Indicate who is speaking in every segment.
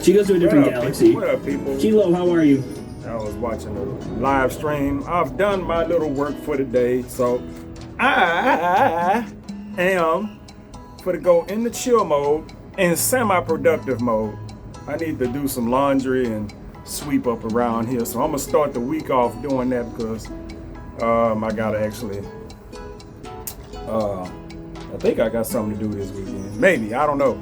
Speaker 1: She goes to a different galaxy.
Speaker 2: What up, people?
Speaker 1: Kilo, how are you?
Speaker 2: I was watching a live stream. I've done my little work for the day, so I am to go in the chill mode and semi-productive mode. I need to do some laundry and sweep up around here, so I'm gonna start the week off doing that because I gotta actually. I think I got something to do this weekend. Maybe, I don't know.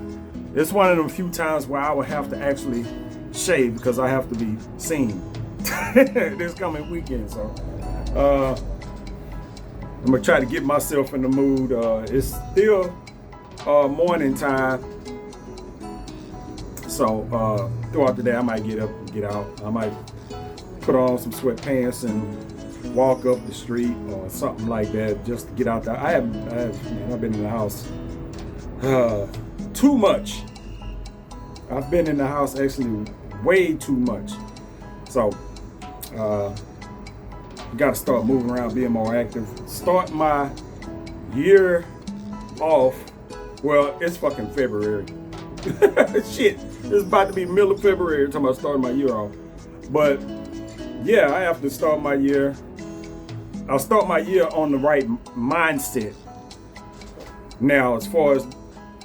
Speaker 2: It's one of them few times where I would have to actually shave because I have to be seen this coming weekend. So I'm gonna try to get myself in the mood. It's still morning time. So throughout the day I might get up and get out. I might put on some sweatpants and walk up the street or something like that just to get out there. I've been in the house too much. I've been in the house actually way too much. So you gotta start moving around, being more active. Start my year off. Well, it's fucking February. Shit, it's about to be middle of February until I start my year off. But yeah, I have to start my year. I'll start my year on the right mindset. Now, as far as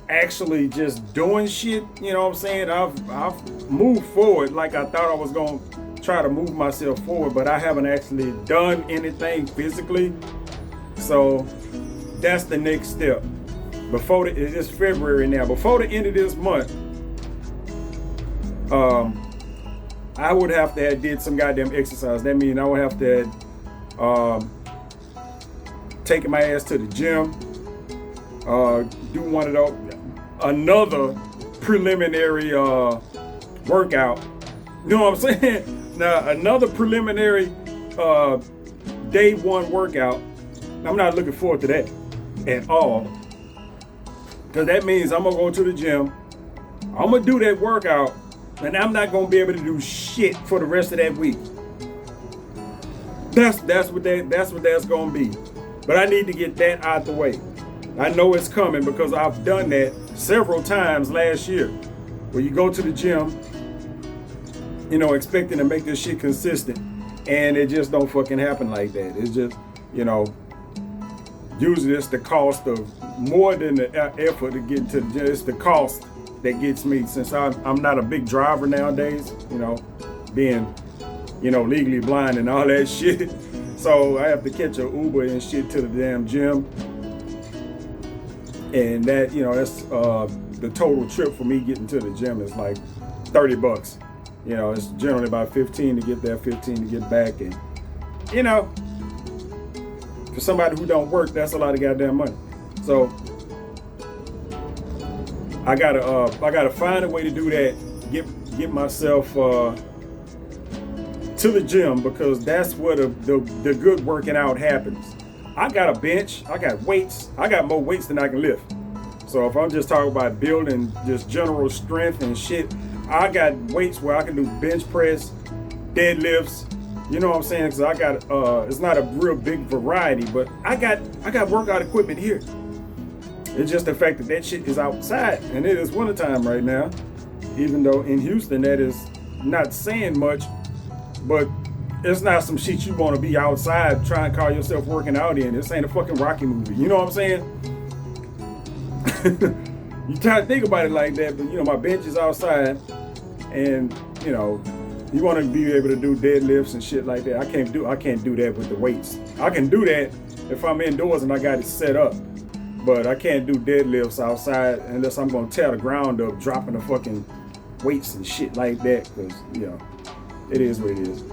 Speaker 2: actually just doing shit, you know what I'm saying? I've moved forward like I thought I was gonna try to move myself forward, but I haven't actually done anything physically. So that's the next step. It's February now. Before the end of this month, I would have to have did some goddamn exercise. That means I would have to taking my ass to the gym, do one of those, another preliminary workout. You know what I'm saying? Now another preliminary day one workout. I'm not looking forward to that at all. Cause that means I'm gonna go to the gym, I'm gonna do that workout, and I'm not gonna be able to do shit for the rest of that week. That's what that's gonna be. But I need to get that out the way. I know it's coming because I've done that several times last year. Where you go to the gym, you know, expecting to make this shit consistent, and it just don't fucking happen like that. It's just, you know, usually it's the cost of more than the effort to get to the gym. It's the cost that gets me, since I'm not a big driver nowadays, you know, being, you know, legally blind and all that shit. So I have to catch an Uber and shit to the damn gym. And that, you know, that's the total trip for me getting to the gym is like $30. You know, it's generally about 15 to get there, 15 to get back. And, you know, for somebody who don't work, that's a lot of goddamn money. So I gotta find a way to do that. Get myself to the gym, because that's where the good working out happens. I got a bench, I got weights, I got more weights than I can lift. So if I'm just talking about building just general strength and shit, I got weights where I can do bench press, deadlifts. You know what I'm saying? Because I got it's not a real big variety, but I got workout equipment here. It's just the fact that shit is outside, and it is wintertime right now. Even though in Houston that is not saying much, but it's not some shit you want to be outside trying to call yourself working out in. This ain't a fucking Rocky movie. You know what I'm saying? You try to think about it like that, but you know, my bench is outside, and you know, you want to be able to do deadlifts and shit like that. I can't do that with the weights. I can do that if I'm indoors and I got it set up, but I can't do deadlifts outside unless I'm gonna tear the ground up, dropping the fucking weights and shit like that, because you know, it is what it is.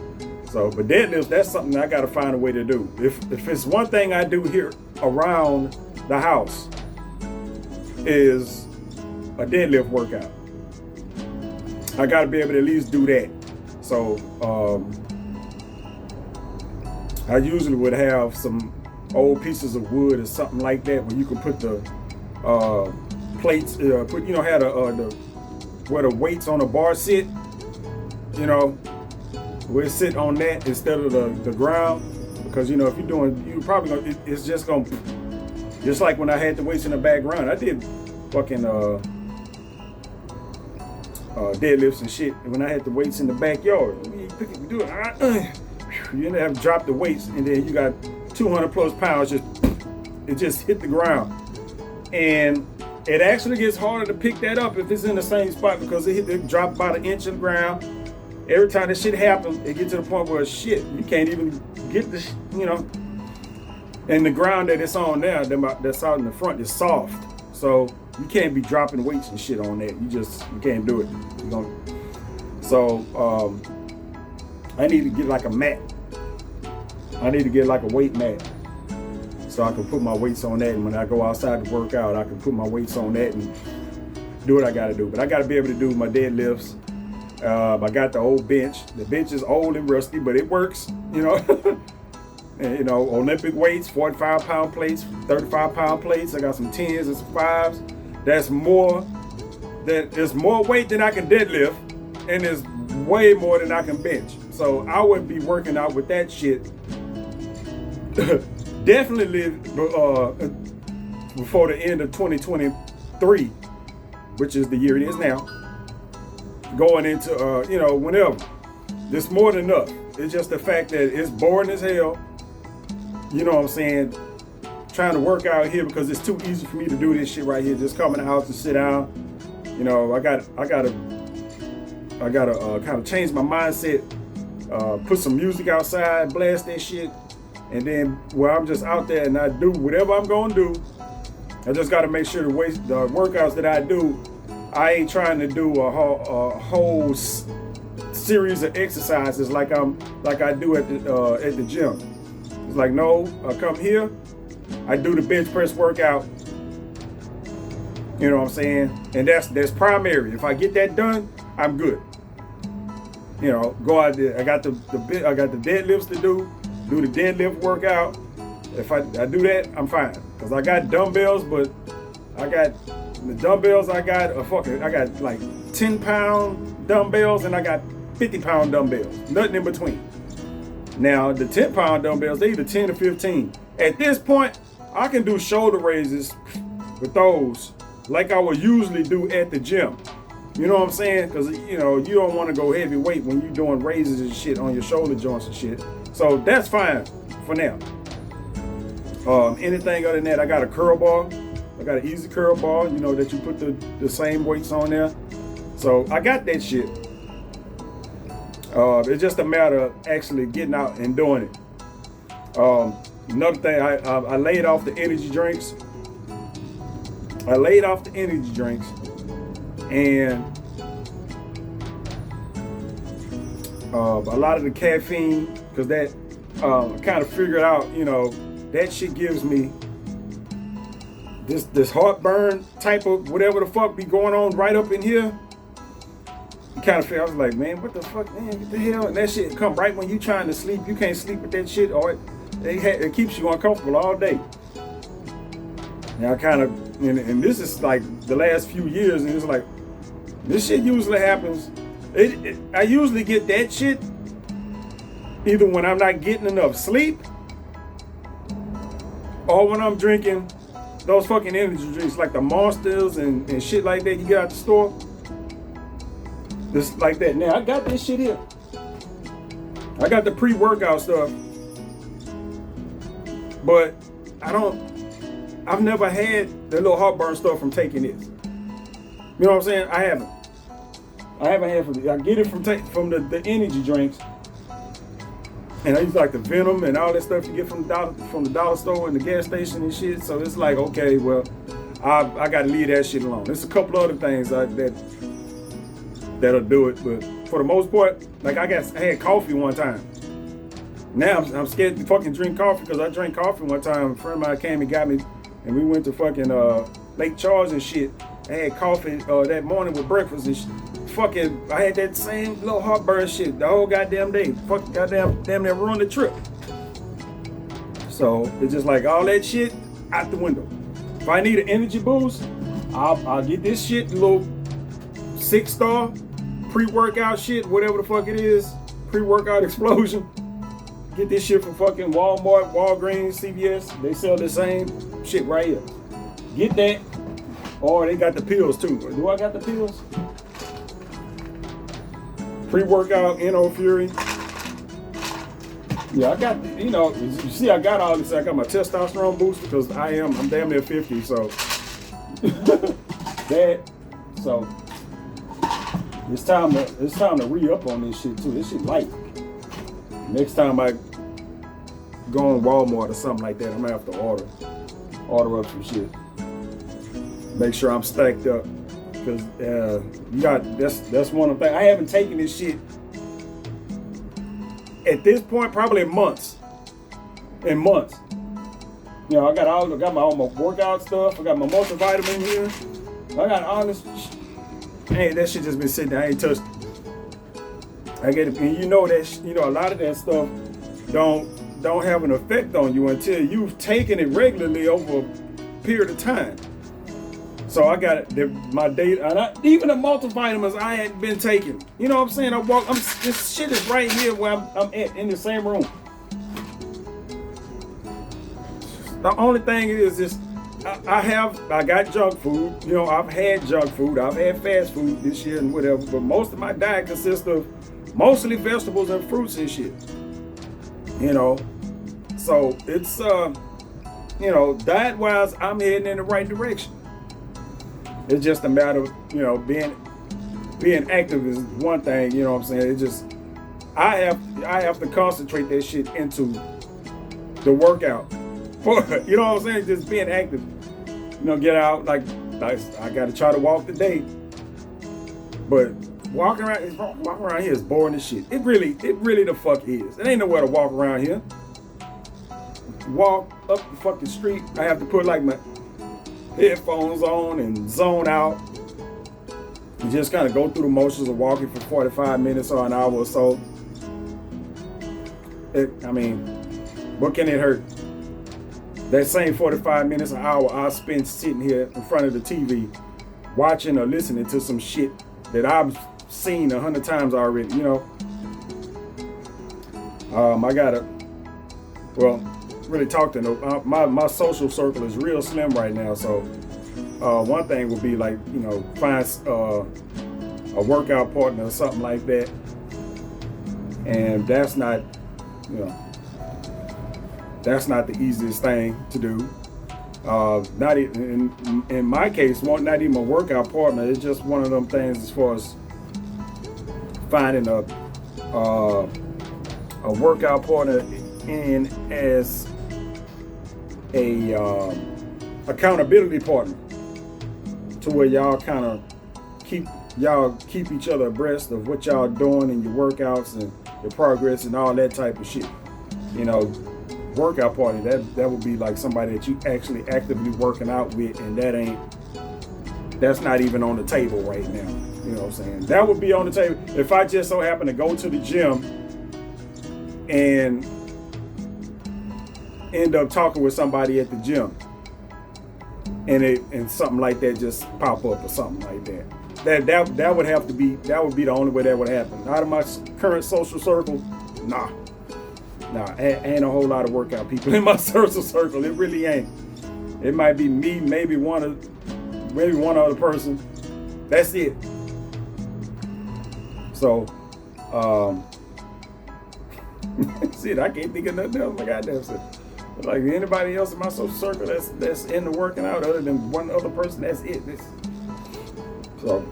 Speaker 2: So, but deadlifts, that's something I gotta find a way to do. If it's one thing I do here around the house, is a deadlift workout. I gotta be able to at least do that. So I usually would have some old pieces of wood or something like that where you can put the plates, have where the weights on the bar sit, you know, we'll sit on that instead of the ground, because you know, if you're doing, you probably gonna, it's just gonna, just like when I had the weights in the background, I did fucking deadlifts and shit. And when I had the weights in the backyard, you do it. You end up having to drop the weights, and then you got 200 plus pounds. It just hit the ground, and it actually gets harder to pick that up if it's in the same spot because it dropped about an inch in the ground. Every time this shit happens, it gets to the point where shit, you can't even get the, and the ground that it's on now, that's out in the front, is soft. So you can't be dropping weights and shit on that. You can't do it. So I need to get like a mat. I need to get like a weight mat so I can put my weights on that. And when I go outside to work out, I can put my weights on that and do what I got to do. But I got to be able to do my deadlifts. I got the old bench. The bench is old and rusty, but it works, And, Olympic weights, 45-pound plates, 35-pound plates. I got some 10s and some 5s. There's more weight than I can deadlift, and there's way more than I can bench. So I would be working out with that shit definitely before the end of 2023, which is the year it is now. Going into, whenever. There's more than enough. It's just the fact that it's boring as hell. You know what I'm saying? Trying to work out here because it's too easy for me to do this shit right here. Just come in the house and sit down. I gotta kind of change my mindset. Put some music outside, blast that shit, and then where I'm just out there and I do whatever I'm gonna do. I just gotta make sure the workouts that I do, I ain't trying to do a whole series of exercises like I do at the gym. It's like, no, I come here, I do the bench press workout. You know what I'm saying? And that's primary. If I get that done, I'm good. Go out there. I got the deadlifts to do the deadlift workout. If I do that, I'm fine. Cause I got dumbbells, but I got the dumbbells. I got like 10-pound dumbbells and I got 50-pound dumbbells. Nothing in between. Now the 10-pound dumbbells, they either 10 or 15. At this point, I can do shoulder raises with those like I would usually do at the gym. You know what I'm saying? Because, you don't want to go heavyweight when you're doing raises and shit on your shoulder joints and shit. So that's fine for now. Anything other than that, I got a curl bar. I got an easy curl bar, that you put the same weights on there. So I got that shit. It's just a matter of actually getting out and doing it. Another thing, I laid off the energy drinks. And a lot of the caffeine, because that kind of figured out, that shit gives me this heartburn type of whatever the fuck be going on right up in here. Kind of feel, I was like, man, what the fuck, man, what the hell? And that shit come right when you trying to sleep. You can't sleep with that shit, or it keeps you uncomfortable all day. And I kind of, and this is like the last few years, and it's like, this shit usually happens. I usually get that shit either when I'm not getting enough sleep, or when I'm drinking those fucking energy drinks like the Monsters and shit like that you get out the store. Just like that. Now I got this shit here. I got the pre-workout stuff, but I've never had the little heartburn stuff from taking this. You know what I'm saying? I haven't had from it. I get it from the energy drinks. And I used like the Venom and all that stuff you get from the dollar store and the gas station and shit. So it's like, okay, well, I gotta leave that shit alone. There's a couple other things that'll do it, but for the most part, like I had coffee one time. Now I'm scared to fucking drink coffee because I drank coffee one time. A friend of mine came and got me, and we went to fucking Lake Charles and shit. I had coffee that morning with breakfast and fucking, I had that same little heartburn shit the whole goddamn day. Fucking damn near ruined the trip. So it's just like all that shit out the window. If I need an energy boost, I'll get this shit, little 6-star pre-workout shit, whatever the fuck it is, pre-workout explosion. Get this shit from fucking Walmart, Walgreens, CVS. They sell the same shit right here. Get that. Or they got the pills too. Do I got the pills? Pre-workout, Fury. Yeah, I got, you see, I got all this. I got my testosterone booster because I'm damn near 50, so so it's time to re-up on this shit too. This shit light. Next time I go on Walmart or something like that, I'm gonna have to order up some shit. Make sure I'm stacked up, because that's one of the things. I haven't taken this shit at this point probably in months. I got all my workout stuff. I got my multivitamin here. I got all this. Hey, that shit just been sitting there. I ain't touched it. I get it, and a lot of that stuff don't have an effect on you until you've taken it regularly over a period of time. So I got my data, even the multivitamins I hadn't been taking. You know what I'm saying? This shit is right here where I'm at, in the same room. The only thing is I got junk food. I've had junk food. I've had fast food this year and whatever. But most of my diet consists of mostly vegetables and fruits and shit. So it's diet-wise, I'm heading in the right direction. It's just a matter of, being active is one thing, you know what I'm saying? It just, I have to concentrate that shit into the workout. You know what I'm saying? Just being active, get out, like I got to try to walk today. But walking around here is boring as shit. It really the fuck is. It ain't nowhere to walk around here. Walk up the fucking street, I have to put like my headphones on and zone out and just kind of go through the motions of walking for 45 minutes or an hour or so. What can it hurt? That same 45 minutes, an hour I spend sitting here in front of the TV watching or listening to some shit that I've seen 100 times already, I gotta, really talk to them. My social circle is real slim right now, so one thing would be like, find a workout partner or something like that, and that's not the easiest thing to do. Not in my case, not even a workout partner. It's just one of them things as far as finding a workout partner in as a accountability partner, to where y'all kind of keep each other abreast of what y'all doing in your workouts and your progress and all that type of shit. Workout partner, that would be like somebody that you actually actively working out with, and that's not even on the table right now. You know what I'm saying? That would be on the table if I just so happen to go to the gym and end up talking with somebody at the gym, and something like that just pop up or something like that. That would be the only way that would happen. Out of my current social circle, nah, ain't a whole lot of workout people in my social circle. It really ain't. It might be me, maybe one other person. That's it. So, shit, I can't think of nothing else. My goddamn self. Like anybody else in my social circle that's into working out, other than one other person, that's it. So,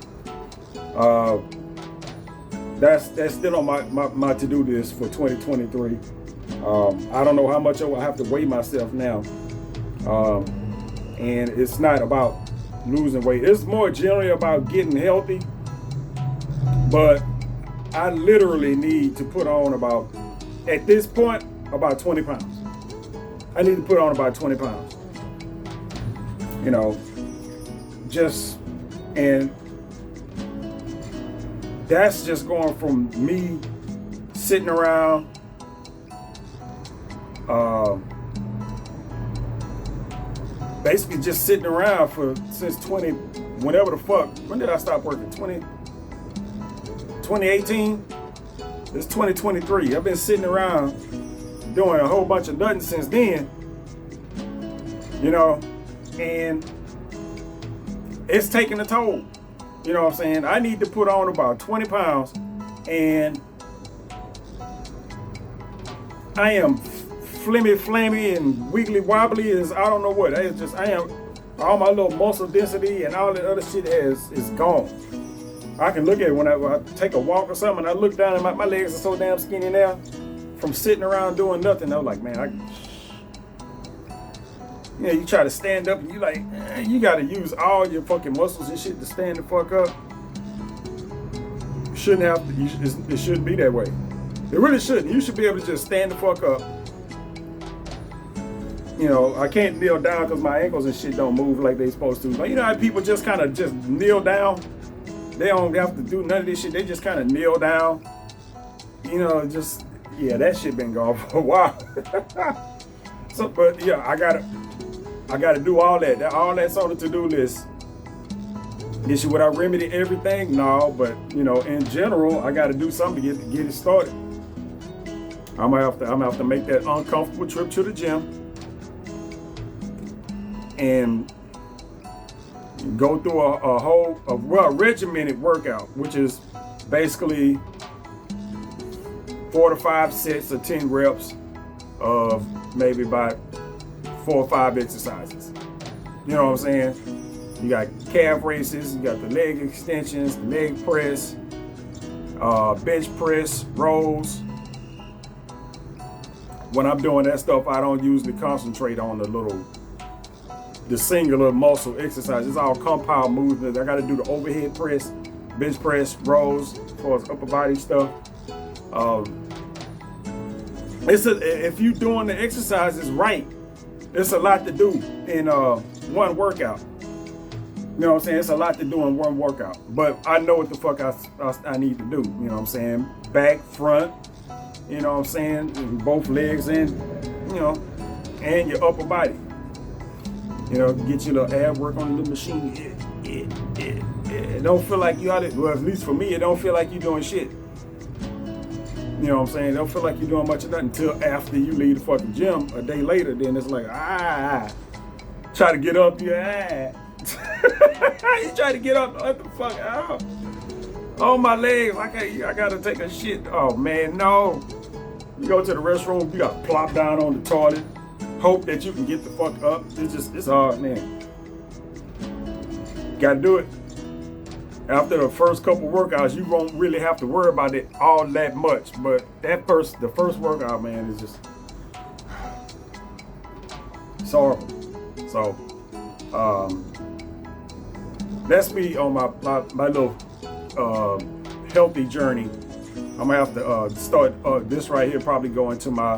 Speaker 2: that's still on my to-do list for 2023. I don't know how much I will have to weigh myself now. And it's not about losing weight. It's more generally about getting healthy. But I literally need to put on at this point, about 20 pounds. I need to put on about 20 pounds. And that's just going from me sitting around, basically just sitting around since whenever the fuck, when did I stop working? 2018? It's 2023. I've been sitting around doing a whole bunch of nothing since then, and it's taking a toll. You know what I'm saying? I need to put on about 20 pounds and I am flimmy and wiggly wobbly as I don't know what. I am, all my little muscle density and all that other shit is gone. I can look at it when I take a walk or something, and I look down and my legs are so damn skinny now from sitting around doing nothing. I'm like, man, you try to stand up and you like, you gotta use all your fucking muscles and shit to stand the fuck up. You shouldn't have to, it shouldn't be that way. It really shouldn't. You should be able to just stand the fuck up. You know, I can't kneel down because my ankles and shit don't move like they supposed to. But you know how people just kind of just kneel down? They don't have to do none of this shit. They just kind of kneel down. You know, just, yeah, that shit been gone for a while. So, but yeah, I gotta do all that. All that's on the to-do list. Would I remedy everything? No, but you know, in general, I gotta do something to get it started. I'm gonna have to make that uncomfortable trip to the gym and go through a regimented workout, which is basically 4 to 5 sets of 10 reps of maybe about 4 or 5 exercises. You know what I'm saying? You got calf raises, you got the leg extensions, the leg press, bench press, rows. When I'm doing that stuff, I don't usually concentrate on the singular muscle exercise. It's all compound movements. I got to do the overhead press, bench press, rows, as far as upper body stuff. If you're doing the exercises right, it's a lot to do in one workout. You know what I'm saying? It's a lot to do in one workout. But I know what the fuck I need to do. You know what I'm saying? Back, front. You know what I'm saying? Both legs and, you know, and your upper body. You know, get your little ab work on the little machine. It don't feel like you out it. Well, at least for me, it don't feel like you're doing shit. You know what I'm saying? It don't feel like you're doing much of nothing until after you leave the fucking gym a day later. Then it's like, try to get up, you try to get up, what the fuck? Oh, my legs, I gotta take a shit. Oh man, no. You go to the restroom, you gotta plop down on the toilet. Hope that you can get the fuck up. It's hard, man. Gotta do it. After the first couple workouts, you won't really have to worry about it all that much. But the first workout, man, is just, it's horrible. So, that's me on my little healthy journey. I'm gonna have to start this right here, probably go into my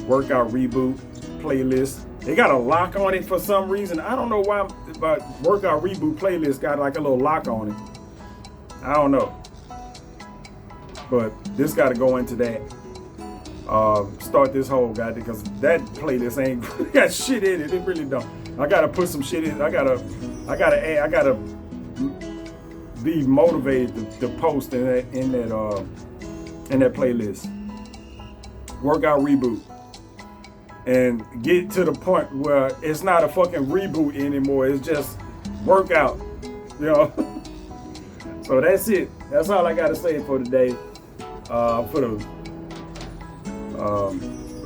Speaker 2: workout reboot playlist. They got a lock on it for some reason. I don't know why my workout reboot playlist got like a little lock on it. I don't know. But this got to go into that. Start this whole guy, because that playlist ain't got shit in it. It really don't. I gotta put some shit in. I gotta be motivated to post in that playlist. Workout reboot. And get to the point where it's not a fucking reboot anymore. It's just workout, you know. So that's it. That's all I got to say for today. I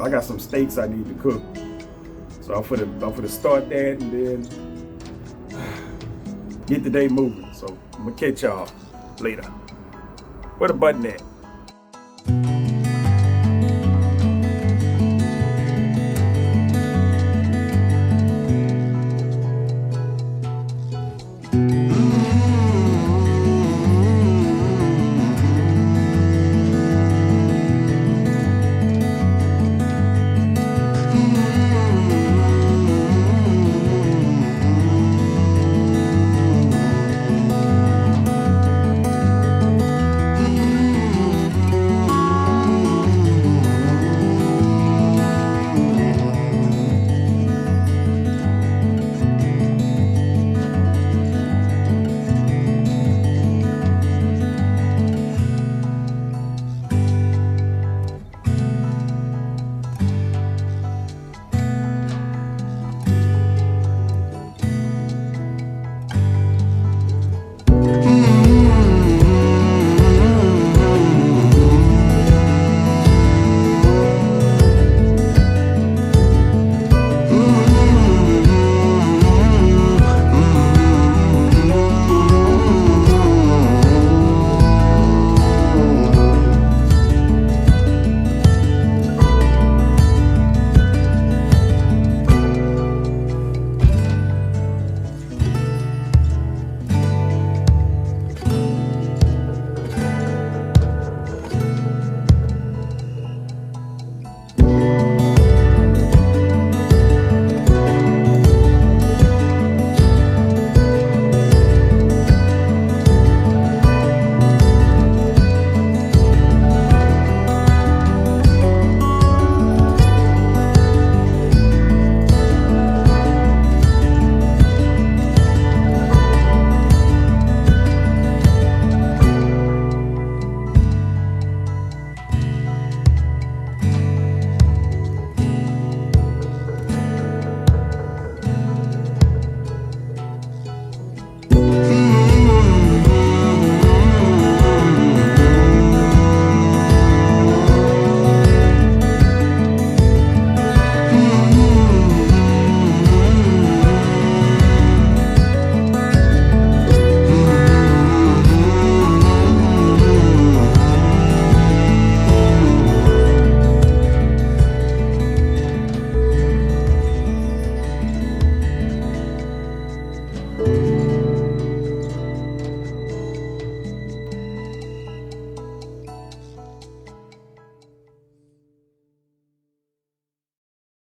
Speaker 2: got some steaks I need to cook. So I'm gonna start that and then get the day moving. So I'm gonna catch y'all later. Where the button at?